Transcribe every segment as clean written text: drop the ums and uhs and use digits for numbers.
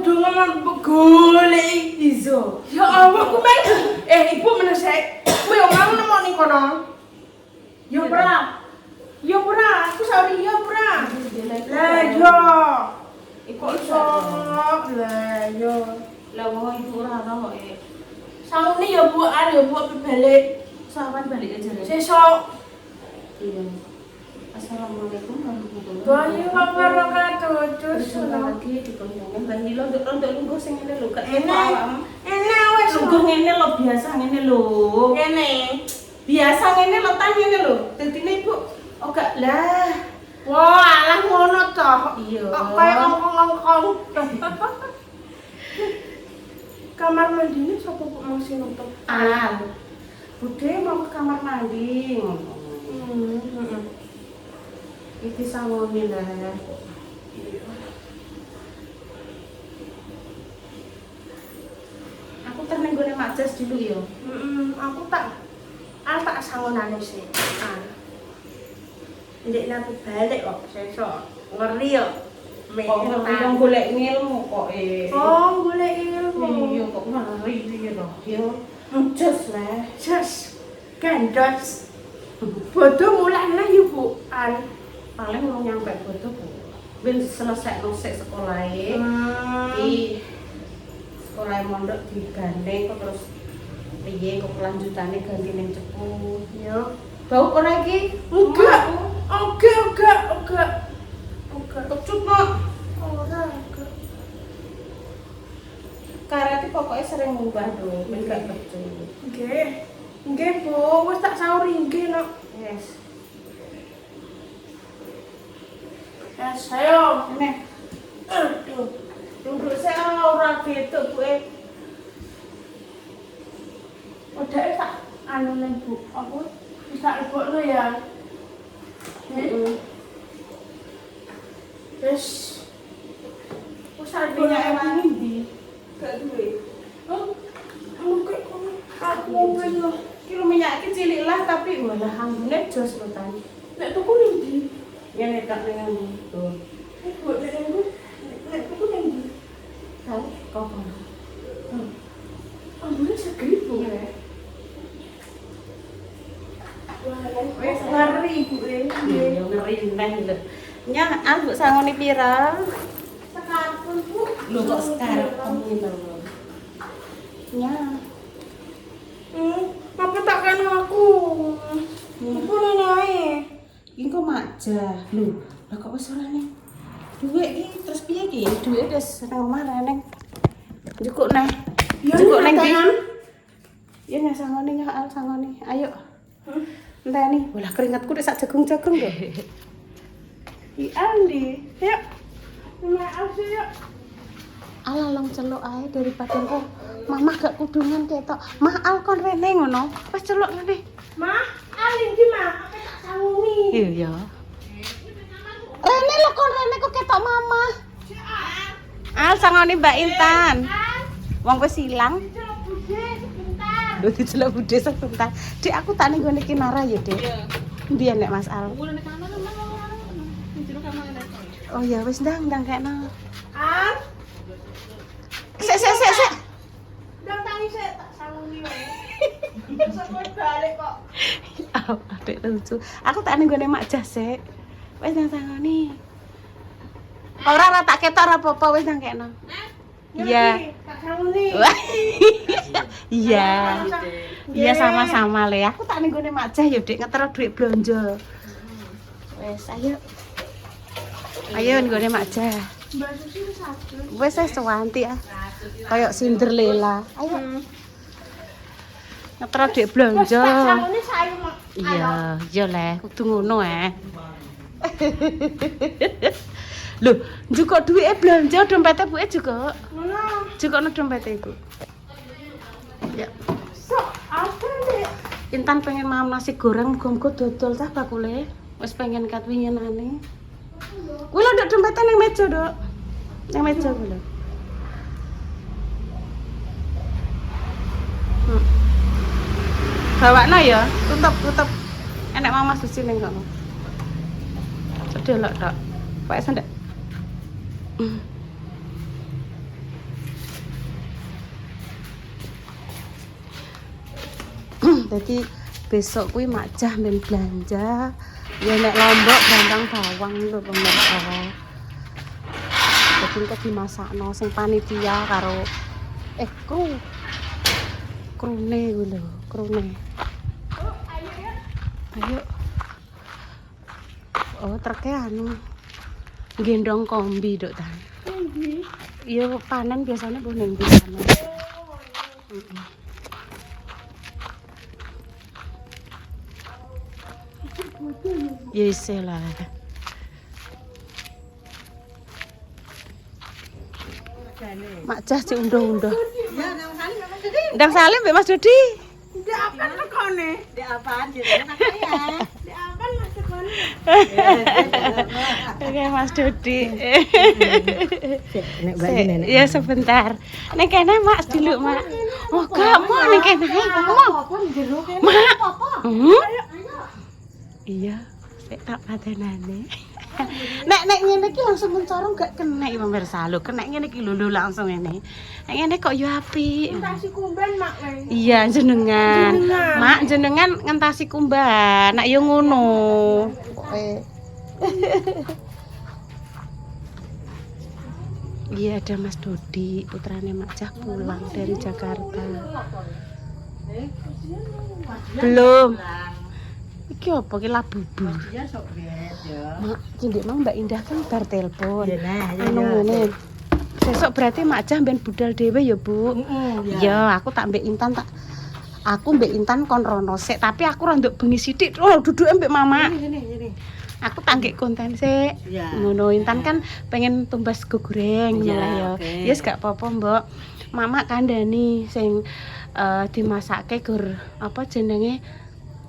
kudu ngomong golek iso. Ya Allah, ku men. Ibu menesek. Kowe yo mau nemu ning kono. Yo ora. Yo ora, aku sorry yo ora. Lah yo. Iku iso. Lah yo. Lah wong ibu ora ono kok. Saune yo Bu, yo Bu balik. Sawan balik aja. Sesuk. Iya. Assalamualaikum Warahmatullahi warahmatullahi wabarakatuh. Terus lagi dikonjongin Mbak Nilo nduk lungguh sing ngene lho, gak Enak wes lungguh ngene lho, biasa ngene lho. ngene. Biasa ngene lho, tan ngene lho. Dadine Ibu oh gak lah. Wah, alah ngono toh. Iya. Kok kaya ongkong-ongkong. Kamar mandine sapa kok mau sing nutup? Bude mau ke kamar mandi. Iki sangone lah. Aku teneng gone majas dulu ya. Aku tak sangonane sih. Ndek nanti balik kok sesuk. Ngeri yo. Kok golek ilmu kok Oh, golek ilmu. Iya kok ngeri iki lho. Yo jos lah. Jas. Gandos. Bodoh mulai lah yuk Bu. Paling mau nyampe foto Bu. Ben selesai nosek sekolah di sekolah mondok digandeng kok terus piye kok kelanjutannya ganti ning cepu. Yo. Bau ora iki? Enggak. Kecut kok. Ora enggak. Karet pokoknya sering ngubah do, ben gak kecut. Nggih. Nggih, Bu. Wis tak sauri nggih, Nok. Yes. Ayo. Nek. Aduh. Duduk saya ora betuk Bu. Udah tak anu ning Bu. Aku bisa lebokno ya. Terus wis arep Minyak wangi ndi? Gak duwe. Mungkin aku pengen Iki lho minyak iki cilik lah tapi malah ambune jos lho Tan. nek tuku ning ndi? Yen tak ning tuh. Buat nek tuku ning ndi? Tahu kok. Ambune segribu ya. Wes ngeri Bu. Iya ngeri neh lho. Nya Bu sangone pira? Sekarang Bu. Lho kok sekarang ngene lho. Nya. Apa tak kan aku? Aku nanya. Iki kok majah. Lho, lah kok wis ora ning. Duit iki terus piye iki? Duit wis nang omah neng. Njukuk neh. Njukuk neng ndi? Ya nya sangone nya sangone. Ayo. Enteni. Walah keringetku nek sak jagung-jagung lho. Di Andi. Yuk. Maaf sih yuk. Alah long celuk ae daripada kok mama gak kudungan ketok. Maal kon rene ngono. Wis celuk rene. Mah, alin ki mah, aku tak sanguni. Iya. Rene lho kon rene kok ketok mama. Al sangone Mbak Intan. Wong wis ilang. Lho diceluk budhe sebentar. Dik aku tak ning gone Kinara ya, Dik. Iya. Nek Mas Al. Oh ya wis ndang kekno. Al, Sek. ndang tangi sik tak sanguni wae. Sampai balik kok. Oh, adek lucu. Aku tak ning gone Mak Jas sik. Wis nang sangoni. Ora tak ketok ora apa-apa wis nang kekno. Iya. Tak sanguni. Iya. Iya sama-sama le. Aku tak ning gone Mak Jas ya, Dik, ngetero duit blonjo. Wes, ayo. Ayo ning gone Mak Jas. Mbak Susi wis sadar. Wes sewanti ah. Kayak Cinderella. Ayo. Ngetero duit blonjo. Tak sanguni sayu mak. Iya le, kudu ngono Lho, njukuk duwike blonjo dompete buke juga. Ngono. Jukukno dompete iku. Ya. Sok, apa nek? Intan pengen makan nasi goreng muga-muga dodol tah bakule. Wis pengen kat winginane. Kuwi lho nduk dompete ning meja, Dok. Ning meja kuwi lho. Bawakno ya, tutup. Enek Mama Susi ning kono. Cedelok, Dok. Pokoke sendek. Jadi besok kuwi Makjah men belanja. Ya nek Lombok brambang bawang lho pemirsa. Jadi kok dimasakno sing panitia karo krune kuwi lho, krune. Ayo. Oh, treke anu gendong kombi dok tan. Kombi. Iya panen biasanya bu ning panen. Ya lah. Makjah cek unduh-unduh. Ya, nang Salim Mas Dodi. Ndang Salim mbek Mas Dodi. Ndek apaan tekone? Dek apaan jenenge ya? Ndek apaan Mas tekone? Oke Mas Dodi. Nek bali nenek. Ya sebentar. Nek kene Mak dulu Mak. Oh kamu nek kene. Apa njero kene? Mak. Apa? Iya, sik tak patenane. Nek ngene iki langsung mencorong gak kena iki pemirsa lho. Kena ngene iki lho langsung ngene. Nek ngene kok yo apik. Ngentasi kumben mak kae. Iya jenengan. Mak jenengan ngentasi kumban. Nek yo ngono. Iya ada Mas Dodi, putrane Makjah pulang dari Jakarta. Belum. Iki apa ki labubu? Ya sok bet ya. Mak, iki mau Mbak Indah kan bar telepon. Ya nah, ya. Anu ngene. Besok berarti Makjah ben budal dhewe ya, Bu. Ya, aku tak mbek Intan tak aku mbek Intan kon rono sik, tapi aku rondok bengi sithik. Oh, duduke mbek Mama. Ini. Aku tak nggih konten sik. Ya. Ngono Intan kan pengen tumbas go goreng ngono Ya, lah ya. oke. Yes gak apa-apa, Mbok. Mama kandhani sing dimasake gur apa jenenge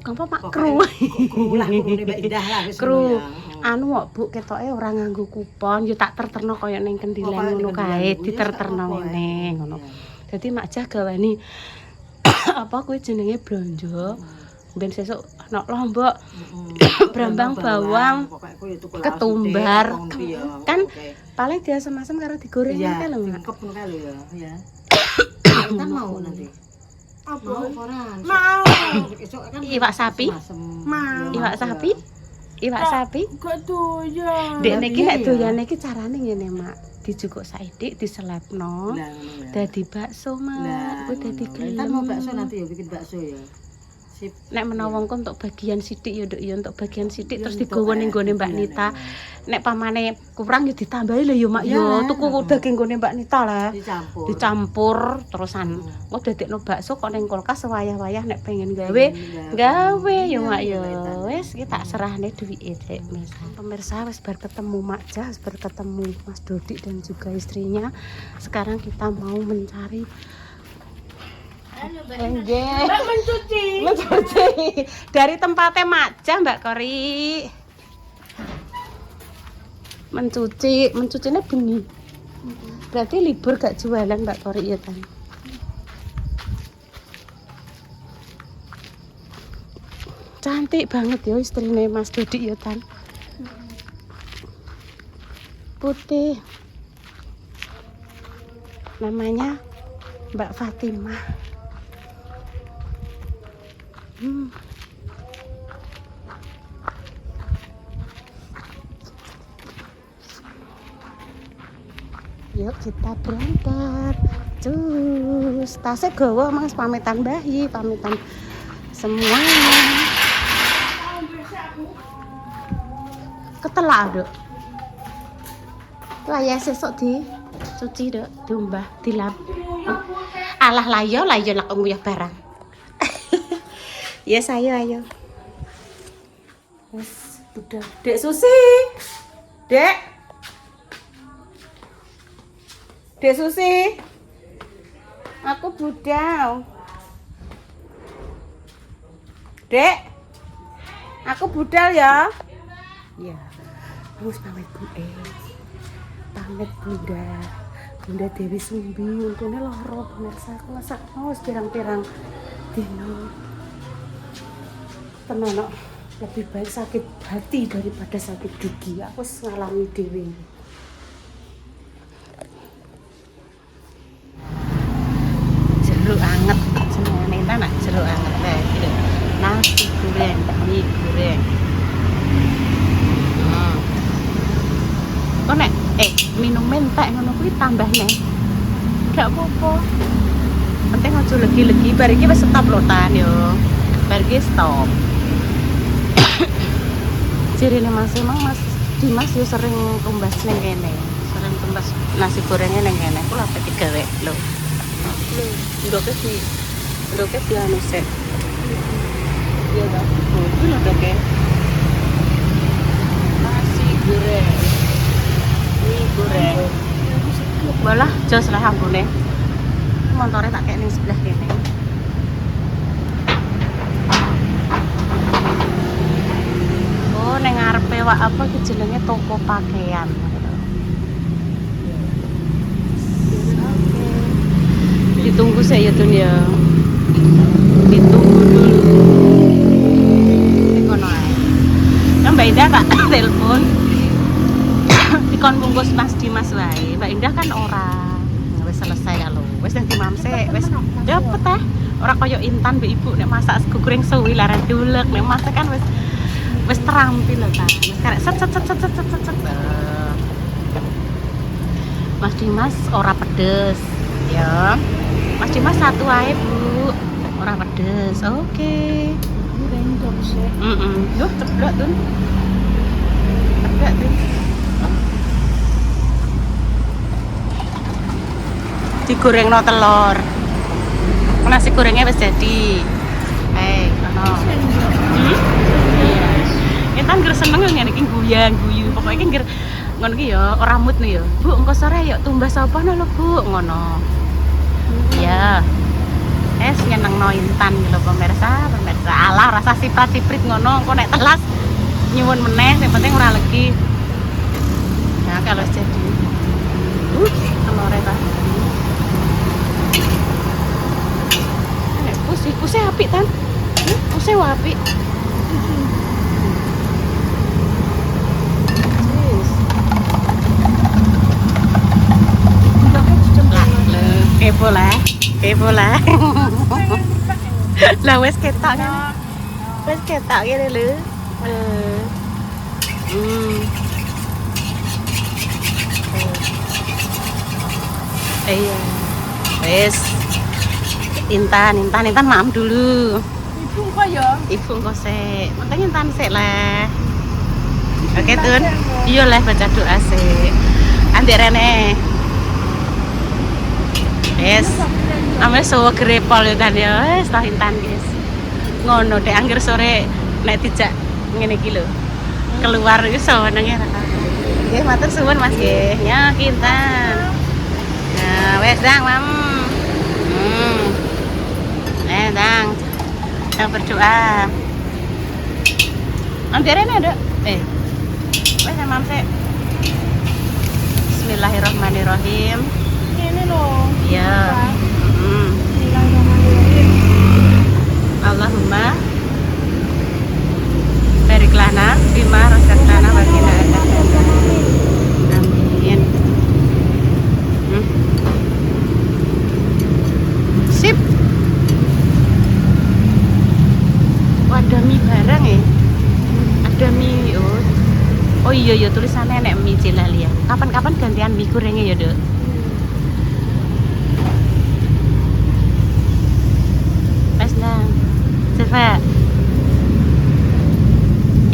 apa Mak kru. Kru lah, kru Mbak Indah lah wis Kru. ngono ya. Anu kok Bu ketoke ora nganggo kupon, yo tak terterno kaya ning kendilan ngono kae, diterterno ngene ngono. Dadi Makjah gawani apa kuwi jenenge blonjo. Ben sesuk ana Lombok brambang bawang ketumbar kan paling dia semasem karo digoreng kae lho. Cakep ngono kae lho ya. Kan mau nanti. Apa? Mau koran. Mau. Esuk kan Iwak sapi? Mau. Iwak sapi? Iwak sapi? Gak doyan. Dek niki nek doyane iki carane ngene, Mak. Dijukuk saidik diselepno. Dadi bakso, Mak. Kuwi dadi gelem. Kan mau bakso nanti ya bikin bakso ya. Sip. Nek menawa engko untuk bagian sithik ya Nduk ya untuk bagian sithik terus digowo ning gone Mbak Nita. Nek pamane kurang ya ditambahi lho ya Mak ya. Tuku daging gone Mbak Nita lah. Dicampur terusan. Kok dadekno bakso kok ning kulkas wayah-wayah nek pengen gawe ya Mak ya. Wis iki tak serahne duwike sik pemirsa wis bar ketemu Makjah, wis bar ketemu Mas Dodi dan juga istrinya. Sekarang kita mau mencari Enggak. Mbak mencuci. Dari tempatnya Makjah Mbak Kori. Mencucinya bengi. Berarti libur gak jualan Mbak Kori ya kan. Cantik banget ya istrinya Mas Dodi ya kan. Putih. Namanya Mbak Fatimah. Yuk kita berangkat. Cus, tasnya gawa Mas pamitan bayi, pamitan semuanya. Ketelak, Dok. Lah ya sesuk dicuci, Dok, diumbah, dilap. Alah layo lak nguyah barang. Yes, ayo. Wes, udah. Dek Susi. Dek Susi. Aku budal. Dek. Aku budal ya. Iya. Wis pamit Bude. Pamit Bunda Dewi Sumbi, untune lara pemirsa. Aku ngrasakno wis pirang-pirang dino. Tenan lebih baik sakit hati daripada sakit gigi. Aku ngalami dhewe. Jeruk anget, senengane ta nak jeruk anget. Nah, iki lho. nasi goreng, mie goreng. Kok nek minum mentek ngono kuwi tambah neh. Gak apa-apa. Penting aja legi-legi bar iki wis stop lho tan yo. Bar iki stop. Jirine Mas emang Mas Dimas yo sering tumbas ning kene. Sering tumbas nasi gorengnya ning kene. Kula apa digawe lho. Ndoke di anu sik. Iya ta. Oh, iki lho ndoke. Nasi goreng. Mie goreng. Balah jos lah ambune. Montore tak kek ning sebelah kene. Oh, ning ngarepe wak apa iki jenenge toko pakaian. Ditunggu saya Tun ya. Ditunggu dulu. Kono ae. Nah, Mbak Indah tak telepon. Dikon bungkus Mas Dimas wae. Mbak Indah kan ora. Wis selesai ya lho. Wis nang dimamse, wis dapet teh. Ora koyo Intan mbek Ibu nek masak sego goreng suwi laran dulek. Nek masak kan wis terampil lho ta. Wis karek set. Mas Dimas ora pedes ya. Mas Dimas satu aja Bu, ora pedes. Oke. Goreng terus ya. Duh, ceplok Tun. Ceplok Tun. Digoreng no telur. Nasi gorengnya wis jadi. Ono. Kita ngger seneng ngene iki guyu. Pokoke iki ngger ngono iki ya ora mood nih ya. Bu, engko sore yuk tumbas apa lho Bu, ngono. Ya. Nyenengno Intan lho pemirsa. Alah rasa siprat-siprit ngono, engko nek telas nyuwun meneh, sing penting ora legi. Nah, kalau jadi. Telore ta. Pusih apik Tan. Pusih apik. Kepo lah. Lah wis ketok kan. Wis ketok ngene lho. Iya. Wis. Intan maam dulu. Ibu kok ya? Ibu kok sik. Makanya Intan sik lah. Oke Tun. Iya lah baca doa sik. Andik rene. Yes. Ame sowo grepol yo Tan ya. Wis tah Intan guys. Ngono dek angger sore nek dijak ngene iki lho. Keluar iki senenge ra. Nggih matur suwun Mas nggih. Ya Intan. Nah, wes Dang, Mam. Dang. Yang berdoa. Nanti rene ada. Wes Mam sik. Bismillahirrahmanirrahim. Ini loh. Iya. Bismillahirrahmanirrahim. Allahumma barik lana bima razaqtana wa qina adzabannar. Amin. Sip. Ada mie barang ya? Ada mie. Oh iya tulisannya nek mie Jelali ya. Kapan-kapan gantian mie gorengnya ya, Dek. Wes nang. Coba.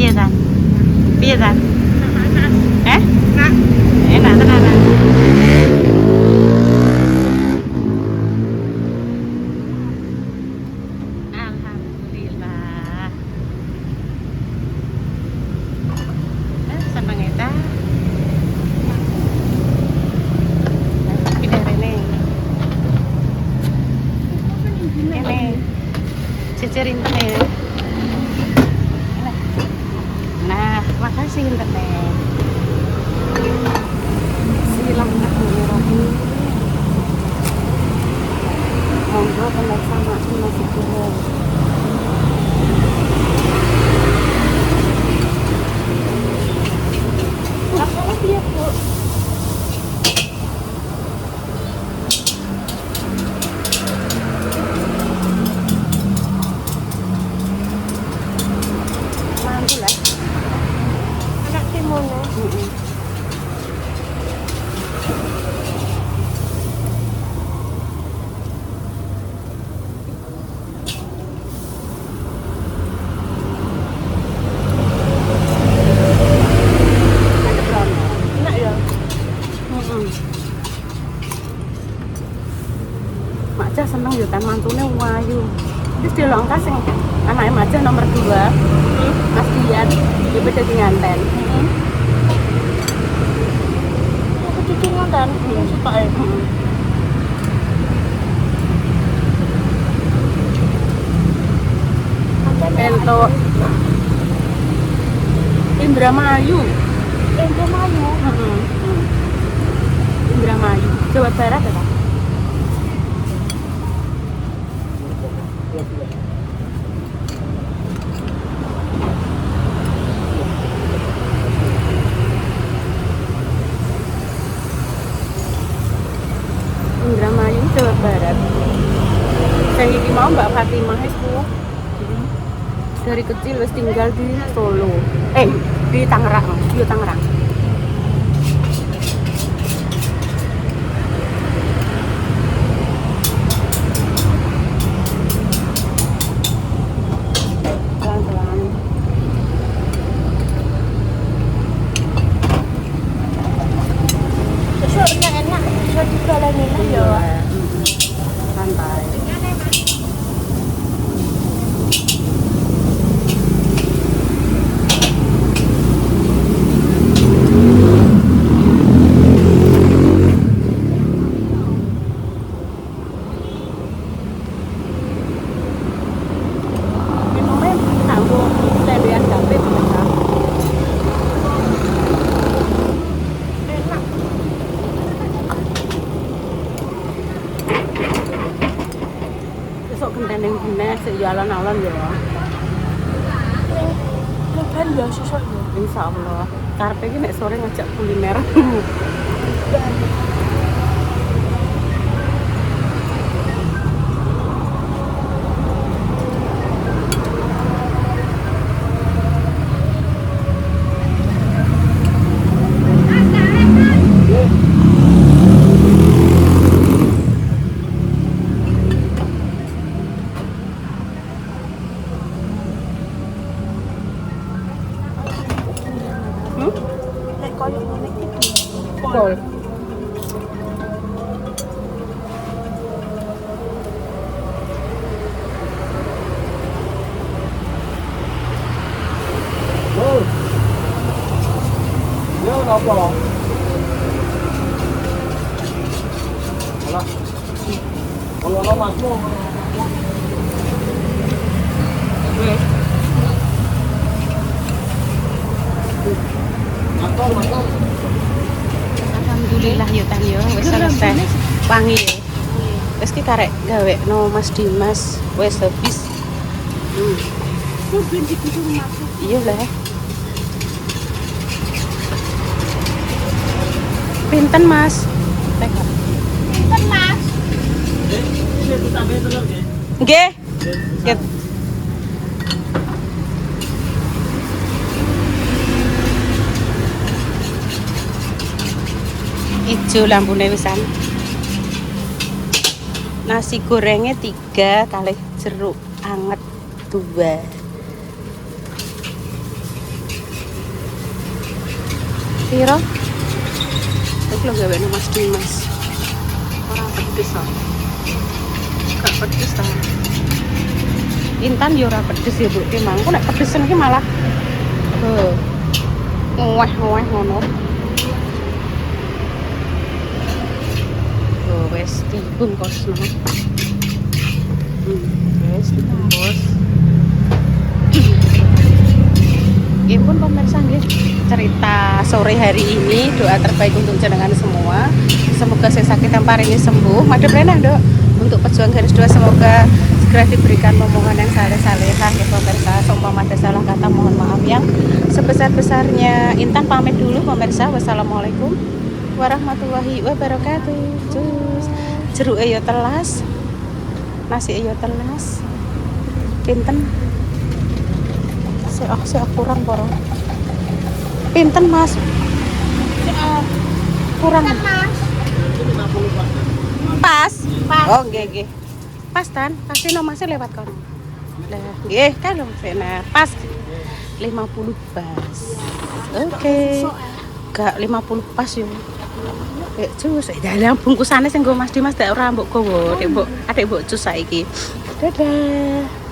Iya Tan? Piye Tan? Enak. Enak tenan. Alhamdulillah. Seneng ya, pindah rene. Ini cecerin teh. Nah, makasih Intan. ngono. Enak ya. Makja seneng yo kan mantune wayu. Terus delok kasing anake Makja nomor 2. Mas Dian, dia beda di nganten. Aku cucu ngoten, suka ya. Ento Indramayu. Indramayu. Indramayu, Jawa Barat ya, Pak? Indramayu, Jawa Barat. Saya iki mau Mbak Fatimah itu dari kecil wis tinggal di Solo. Di Tangerang, di Tangerang. Pelan-pelan. Susunya enak, susu digolongin ya. Santai. Minumnya kanggo lebean gawe bisa. Enak. Besok genteng-genteng sejalan-jalan ya. Kan ya susu ya. Insya Allah. Karpe ini nek sore ngajak kuliner. Nek koyo ngene iki. Pol. Yo, apa? Alah. Kalau masmu. Alhamdulillah ya Tan yo wis selesai. Wangi ya. Wis ki karek gawe no Mas Dimas wis habis. Iya lah. Pinten Mas? Kan Mas. Nggih. Nggih. Ijo lampune wisan. Nasi gorengnya 3 kali jeruk anget 2. Piro? Aku lo gawe no Mas Dimas. Orang pedes ah. Gak pedes ah. Intan yo ora pedes ya Bu Timang. Kok nek pedesen iki malah ngoweh ngono. Wes dibungkus no. Wes dibungkus. Impun pemirsa nggih, cerita sore hari ini, doa terbaik untuk jenengan semua. Semoga saya sakit yang paringi sembuh. Madep renah Dok. Untuk pejuang garis 2 semoga segera diberikan momongan yang saleh-salehah ya pemirsa. Seumpama ada salah kata mohon maaf yang sebesar-besarnya. Intan pamit dulu pemirsa. Wassalamualaikum warahmatullahi wabarakatuh. Cus. Jeruk yo telas. Nasi yo telas. Pinten? Saya kurang poro. Pinten Mas? Kurang. Pas. Oh, nggih. Pas tan, pasti nomase lewat kono. Lah, nggih, kan bener. Pas 50 pas. Oke. Gak 50 pas yo. Cus, dalam bungkusannya sing nggo Mas Dimas dak ora mbok gowo, adek mbok cus saiki. Dadah.